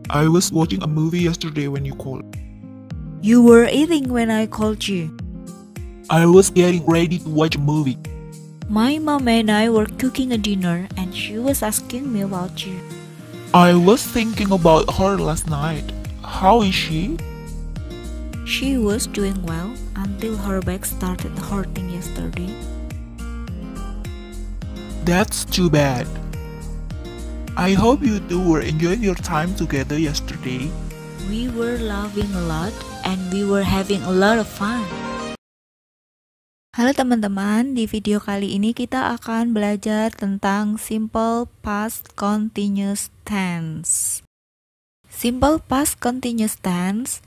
I was watching a movie yesterday when you called. You were eating when I called you. I was getting ready to watch a movie. My mom and I were cooking a dinner and she was asking me about you. I was thinking about her last night. How is she? She was doing well until her back started hurting yesterday. That's too bad. I hope you two were enjoying your time together yesterday. We were laughing a lot and we were having a lot of fun. Halo teman-teman, di video kali ini kita akan belajar tentang simple past continuous tense. Simple past continuous tense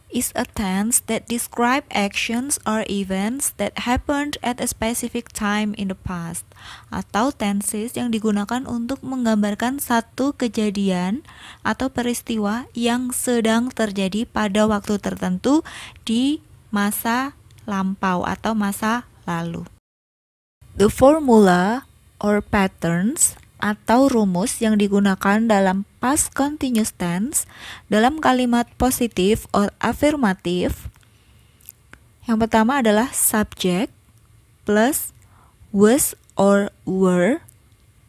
is a tense that describe actions or events that happened at a specific time in the past, atau tenses yang digunakan untuk menggambarkan satu kejadian atau peristiwa yang sedang terjadi pada waktu tertentu di masa lampau atau masa lalu. The formula or patterns atau rumus yang digunakan dalam past continuous tense dalam kalimat positif or afirmatif. Yang pertama adalah subject plus was or were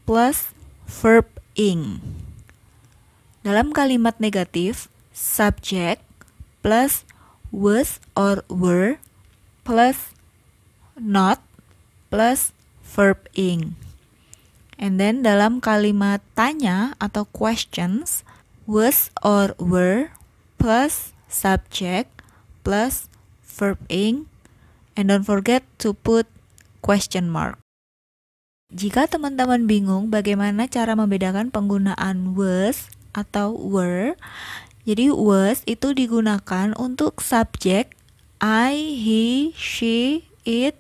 plus verb ing. Dalam kalimat negatif, subject plus was or were plus not plus verb ing. And then dalam kalimat tanya atau questions, was or were plus subject plus verb ing, and don't forget to put question mark. Jika teman-teman bingung bagaimana cara membedakan penggunaan was atau were, jadi was itu digunakan untuk subjek I, he, she, it,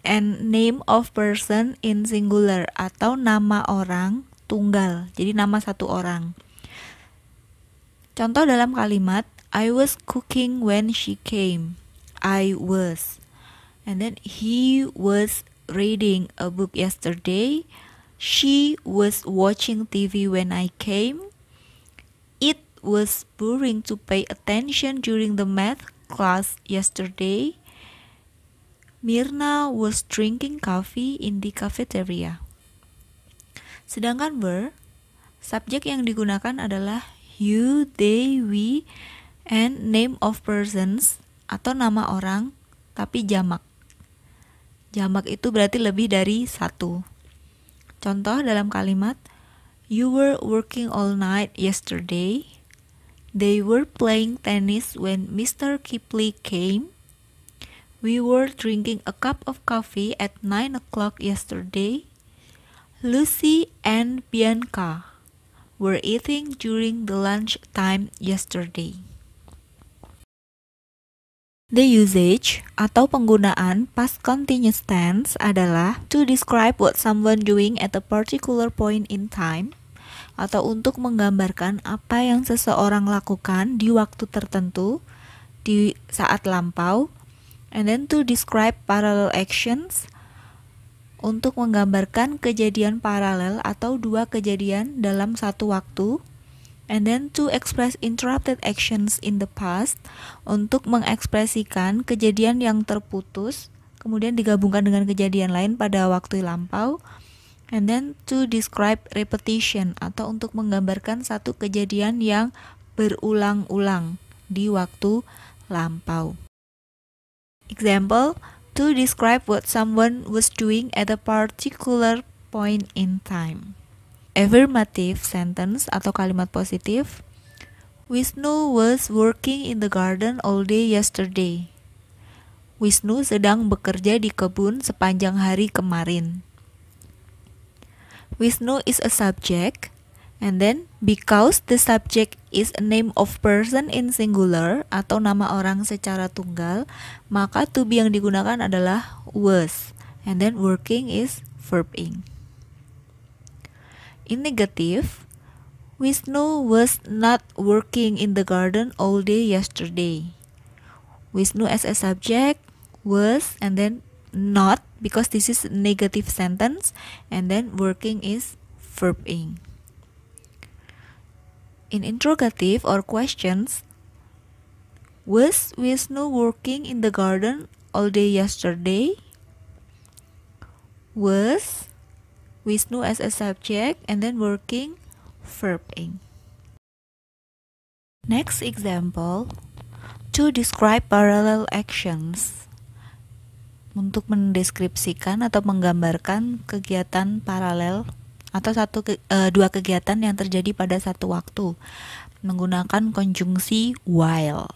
and name of person in singular atau nama orang tunggal, jadi nama satu orang. Contoh dalam kalimat I was cooking when she came. I was. And then he was reading a book yesterday. She was watching TV when I came. It was boring to pay attention during the math class yesterday. Mirna was drinking coffee in the cafeteria. Sedangkan were, subjek yang digunakan adalah you, they, we, and name of persons atau nama orang tapi jamak. Jamak itu berarti lebih dari satu. Contoh dalam kalimat you were working all night yesterday. They were playing tennis when Mr. Kipling came. We were drinking a cup of coffee at 9 o'clock yesterday. Lucy and Bianca were eating during the lunch time yesterday. The usage atau penggunaan past continuous tense adalah to describe what someone doing at a particular point in time, atau untuk menggambarkan apa yang seseorang lakukan di waktu tertentu di saat lampau. And then to describe parallel actions, untuk menggambarkan kejadian paralel atau dua kejadian dalam satu waktu. And then to express interrupted actions in the past, untuk mengekspresikan kejadian yang terputus kemudian digabungkan dengan kejadian lain pada waktu lampau. And then to describe repetition, atau untuk menggambarkan satu kejadian yang berulang-ulang di waktu lampau. Example, to describe what someone was doing at a particular point in time. Affirmative sentence atau kalimat positif. Wisnu was working in the garden all day yesterday. Wisnu sedang bekerja di kebun sepanjang hari kemarin. Wisnu is a subject, and then because the subject is a name of person in singular atau nama orang secara tunggal, maka to be yang digunakan adalah was, and then working is verb ing. In negative, Wisnu was not working in the garden all day yesterday. Wisnu as a subject, was, and then not, because this is a negative sentence, and then working is verb ing. In interrogative or questions, was Wisnu working in the garden all day yesterday? Was Wisnu as a subject and then working, verb ing. Next example, to describe parallel actions. Untuk mendeskripsikan atau menggambarkan kegiatan paralel atau dua kegiatan yang terjadi pada satu waktu menggunakan konjungsi while.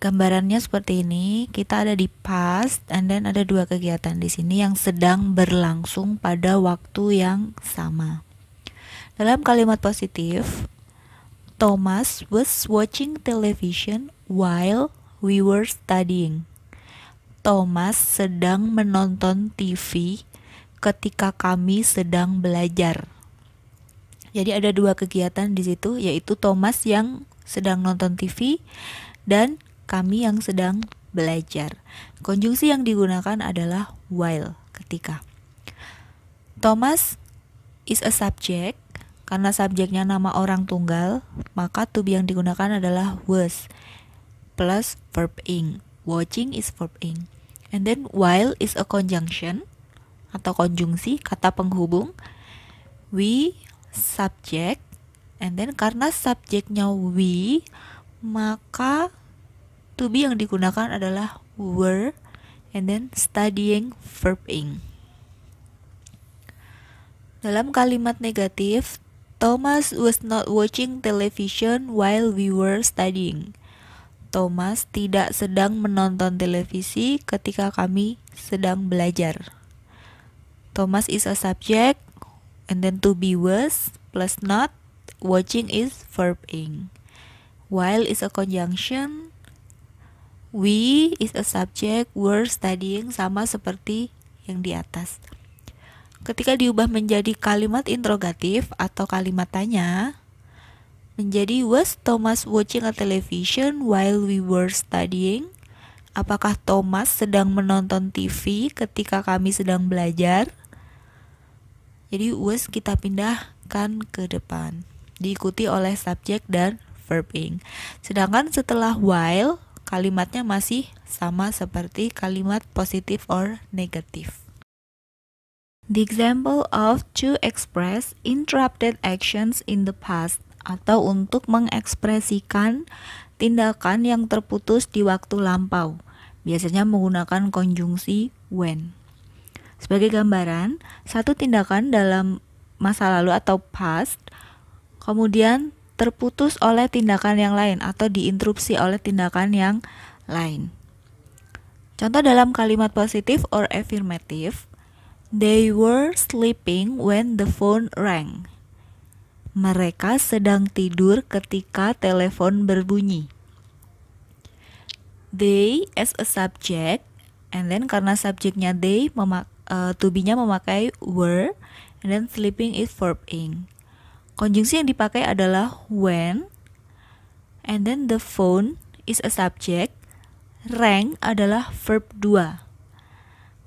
Gambarannya seperti ini, kita ada di past and then ada dua kegiatan di sini yang sedang berlangsung pada waktu yang sama. Dalam kalimat positif, Thomas was watching television while we were studying. Thomas sedang menonton TV ketika kami sedang belajar. Jadi ada dua kegiatan di situ, yaitu Thomas yang sedang nonton TV dan kami yang sedang belajar. Konjungsi yang digunakan adalah while, ketika. Thomas is a subject. Karena subjeknya nama orang tunggal, maka to be yang digunakan adalah was plus verb ing. Watching is verb ing. And then while is a conjunction atau konjungsi, kata penghubung. We, subject, and then karena subjeknya we, maka to be yang digunakan adalah were, and then studying, verb ing. Dalam kalimat negatif, Thomas was not watching television while we were studying. Thomas tidak sedang menonton televisi ketika kami sedang belajar. Thomas is a subject, and then to be was plus not, watching is verb ing. While is a conjunction, we is a subject, were studying, sama seperti yang di atas. Ketika diubah menjadi kalimat interrogatif atau kalimat tanya, menjadi was Thomas watching a television while we were studying? Apakah Thomas sedang menonton TV ketika kami sedang belajar? Jadi was kita pindahkan ke depan, diikuti oleh subjek dan verb ing. Sedangkan setelah while, kalimatnya masih sama seperti kalimat positif or negatif. The example of to express interrupted actions in the past, atau untuk mengekspresikan tindakan yang terputus di waktu lampau, biasanya menggunakan konjungsi when. Sebagai gambaran, satu tindakan dalam masa lalu atau past kemudian terputus oleh tindakan yang lain atau diinterupsi oleh tindakan yang lain. Contoh dalam kalimat positif or affirmative, they were sleeping when the phone rang. Mereka sedang tidur ketika telepon berbunyi. They as a subject, and then karena subjeknya they, to be-nya memakai were, and then sleeping is verb ing. Konjungsi yang dipakai adalah when, and then the phone is a subject, rang adalah verb 2.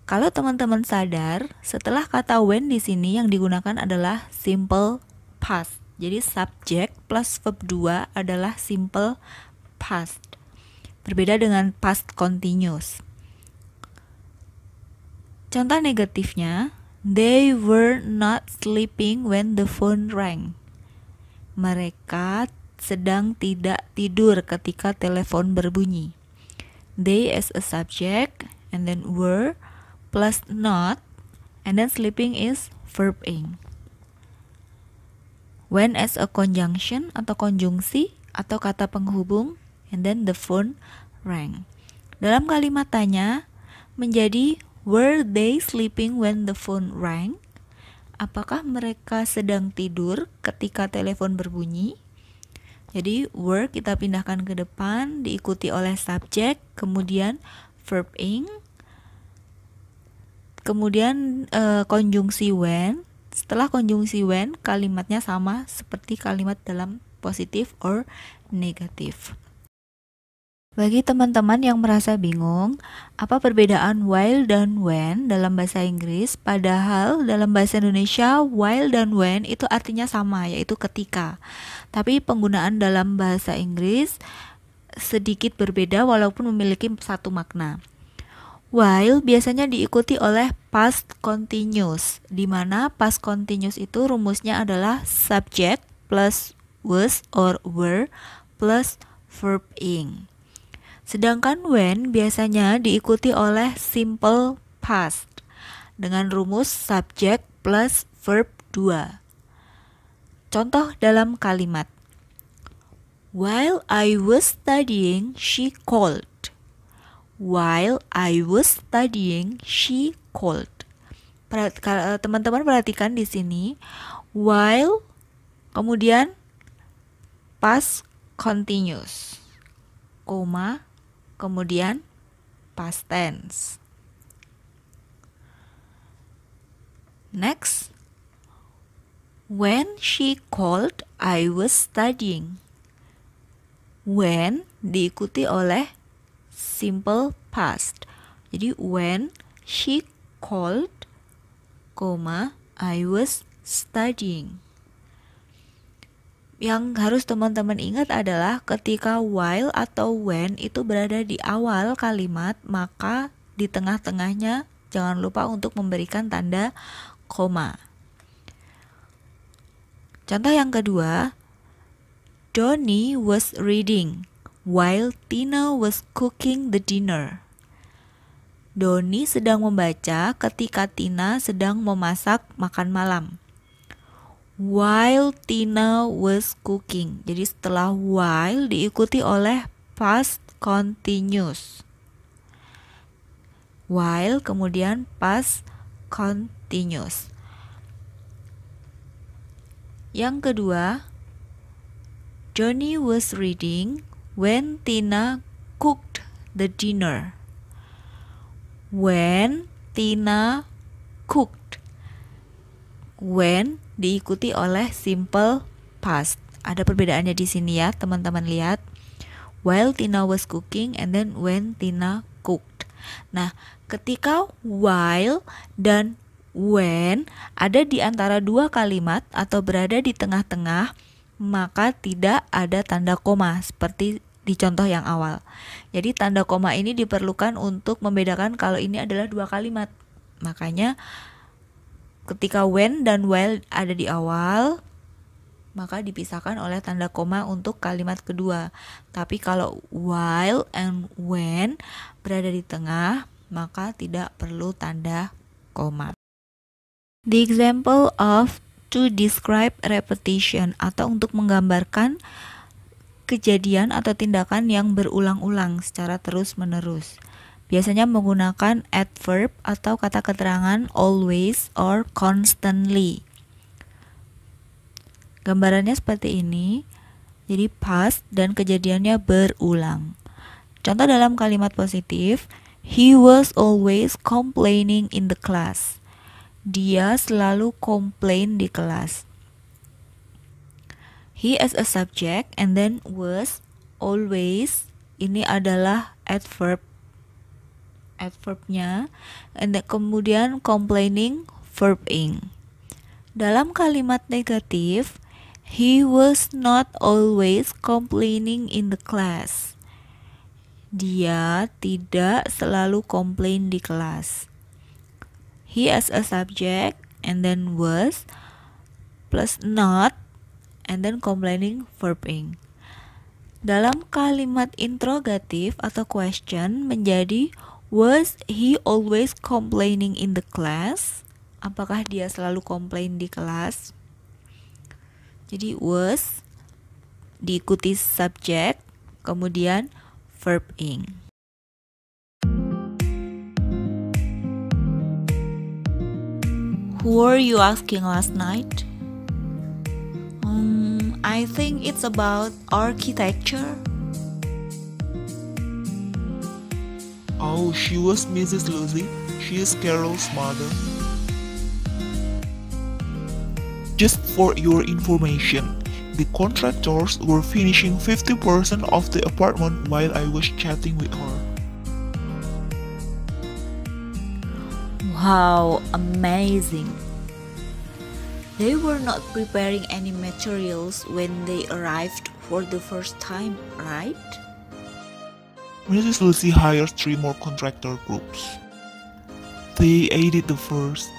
Kalau teman-teman sadar, setelah kata when di sini yang digunakan adalah simple past. Jadi subject plus verb 2 adalah simple past. Berbeda dengan past continuous. Contoh negatifnya, they were not sleeping when the phone rang. Mereka sedang tidak tidur ketika telepon berbunyi. They as a subject, and then were plus not, and then sleeping is verb ing. When as a conjunction atau konjungsi atau kata penghubung, and then the phone rang. Dalam kalimat tanya menjadi were they sleeping when the phone rang? Apakah mereka sedang tidur ketika telepon berbunyi? Jadi were kita pindahkan ke depan, diikuti oleh subjek, kemudian verb ing, kemudian konjungsi when. Setelah konjungsi when, kalimatnya sama seperti kalimat dalam positif or negatif. Bagi teman-teman yang merasa bingung, apa perbedaan while dan when dalam bahasa Inggris, padahal dalam bahasa Indonesia while dan when itu artinya sama, yaitu ketika. Tapi penggunaan dalam bahasa Inggris sedikit berbeda walaupun memiliki satu makna. While biasanya diikuti oleh past continuous, di mana past continuous itu rumusnya adalah subject plus was or were plus verb ing. Sedangkan when biasanya diikuti oleh simple past dengan rumus subject plus verb 2. Contoh dalam kalimat, while I was studying, she called. While I was studying, she called. Teman-teman perhatikan di sini, while kemudian past continuous, koma, kemudian past tense. Next, when she called, I was studying. When diikuti oleh simple past. Jadi when she called, I was studying. Yang harus teman-teman ingat adalah ketika while atau when itu berada di awal kalimat, maka di tengah-tengahnya jangan lupa untuk memberikan tanda koma. Contoh yang kedua, Donnie was reading while Tina was cooking the dinner. Donnie sedang membaca ketika Tina sedang memasak makan malam. While Tina was cooking. Jadi setelah while diikuti oleh past continuous. While kemudian past continuous. Yang kedua, Johnny was reading when Tina cooked the dinner. When Tina cooked. When diikuti oleh simple past. Ada perbedaannya di sini ya, teman-teman lihat. While Tina was cooking and then when Tina cooked. Nah, ketika while dan when ada di antara dua kalimat atau berada di tengah-tengah, maka tidak ada tanda koma seperti di contoh yang awal. Jadi tanda koma ini diperlukan untuk membedakan kalau ini adalah dua kalimat. Makanya ketika when dan while ada di awal, maka dipisahkan oleh tanda koma untuk kalimat kedua. Tapi kalau while and when berada di tengah, maka tidak perlu tanda koma. The example of to describe repetition atau untuk menggambarkan kejadian atau tindakan yang berulang-ulang secara terus-menerus. Biasanya menggunakan adverb atau kata keterangan always or constantly. Gambarannya seperti ini. Jadi past dan kejadiannya berulang. Contoh dalam kalimat positif, he was always complaining in the class. Dia selalu komplain di kelas. He as a subject and then was always, ini adalah adverbnya, and then kemudian complaining verb ing. Dalam kalimat negatif, he was not always complaining in the class. Dia tidak selalu komplain di kelas. He as a subject and then was plus not and then complaining verb ing. Dalam kalimat interrogatif atau question menjadi was he always complaining in the class? Apakah dia selalu komplain di kelas? Jadi was diikuti subject kemudian verb ing. Who were you asking last night? I think it's about architecture. Oh, she was Mrs. Lucy. She is Carol's mother. Just for your information, The contractors were finishing 50% of the apartment while I was chatting with her. Wow, amazing! They were not preparing any materials when they arrived for the first time, right? Mrs. Lucy hired 3 more contractor groups. They added the first,